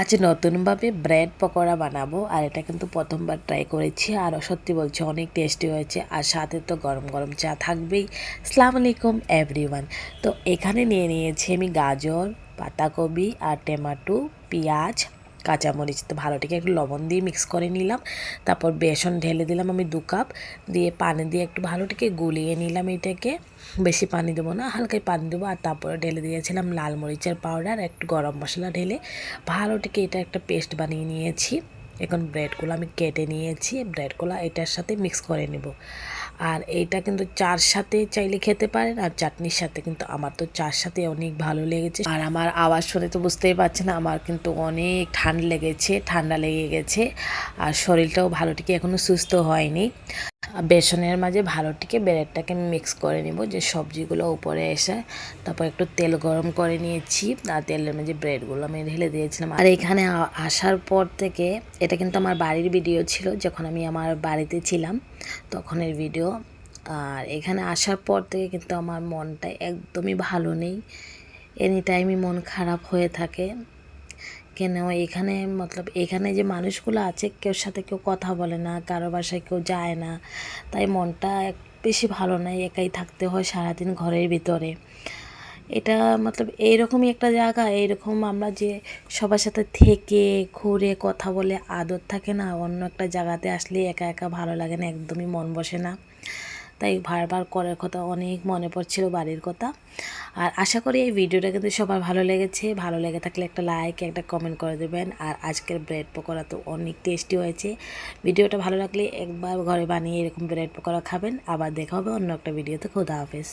আজ নতুনভাবে ব্রেড পকোড়া বানাবো আর এটা কিন্তু প্রথমবার ট্রাই করেছি আর সত্যি বলছি অনেক টেস্টি হয়েছে আর সাথে তো গরম গরম চা থাকবেই। আসসালামু আলাইকুম এভরিওয়ান। তো এখানে নিয়ে নিয়েছি আমি গাজর, পাতাকপি আর টমেটো, পেঁয়াজ, কাঁচামরিচ। তো ভালোটিকে একটু লবণ দিয়ে মিক্স করে নিলাম। তারপর বেসন ঢেলে দিলাম আমি 2 কাপ, দিয়ে পানি দিয়ে একটু ভালোটিকে গুলিয়ে নিলাম এটাকে। বেশি পানি দেবো না, হালকাই পানি দেবো। আর তারপরে ঢেলে দিয়েছিলাম লাল মরিচের পাউডার, একটু গরম মশলা ঢেলে ভালোটিকে এটা একটা পেস্ট বানিয়ে নিয়েছি। এখন ব্রেডগুলো আমি কেটে নিয়েছি, ব্রেডগুলো এটার সাথে মিক্স করে নেব। আর এইটা কিন্তু চার সাথে চাইলে খেতে পারেন, আর চাটনির সাথে। কিন্তু আমার তো চার সাথে অনেক ভালো লেগেছে। আর আমার আওয়াজ শুনে তো বুঝতেই পারছেন আমার কিন্তু অনেক ঠান্ডা লেগে গেছে। আর শরীরটাও ভালোটিকে এখনও সুস্থ হয়নি। বেসনের মাঝে ভালোটিকে ব্রেডটাকে মিক্স করে নিব, যে সবজিগুলো উপরে এসে। তারপর একটু তেল গরম করে নিয়েছি আর তেলের মাঝে ব্রেডগুলো আমি ঢেলে দিয়েছিলাম। আর এখানে আসার পর থেকে, এটা কিন্তু আমার বাড়ির ভিডিও ছিল, যখন আমি আমার বাড়িতে ছিলাম তখনের ভিডিও। আর এখানে আসার পর থেকে কিন্তু আমার মনটা একদমই ভালো নেই, এনি টাইমই মন খারাপ হয়ে থাকে। কেন এখানে এখানে যে মানুষগুলো আছে, কেউ সাথে কেউ কথা বলে না, কারো বাসায় কেউ যায় না, তাই মনটা বেশি ভালো নাই, একাই থাকতে হয় সারাদিন ঘরের ভিতরে। এটা এইরকমই একটা জায়গা, এইরকম আমরা যে সবার সাথে থেকে ঘুরে কথা বলে আদত থাকে না, অন্য একটা জায়গাতে আসলে একা একা ভালো লাগে না, একদমই মন বসে না। তাই বারবার করার কথা অনেক মনে পড়ছিল বাড়ির কথা। আর আশা করি এই ভিডিওটা কিন্তু সবার ভালো লেগেছে। ভালো লেগে থাকলে একটা লাইক, একটা কমেন্ট করে দেবেন। আর আজকের ব্রেড পকোড়া তো অনেক টেস্টি হয়েছে। ভিডিওটা ভালো লাগলে একবার ঘরে বানিয়ে এরকম ব্রেড পকোড়া খাবেন। আবার দেখা হবে অন্য একটা ভিডিওতে। খোদা হাফেজ।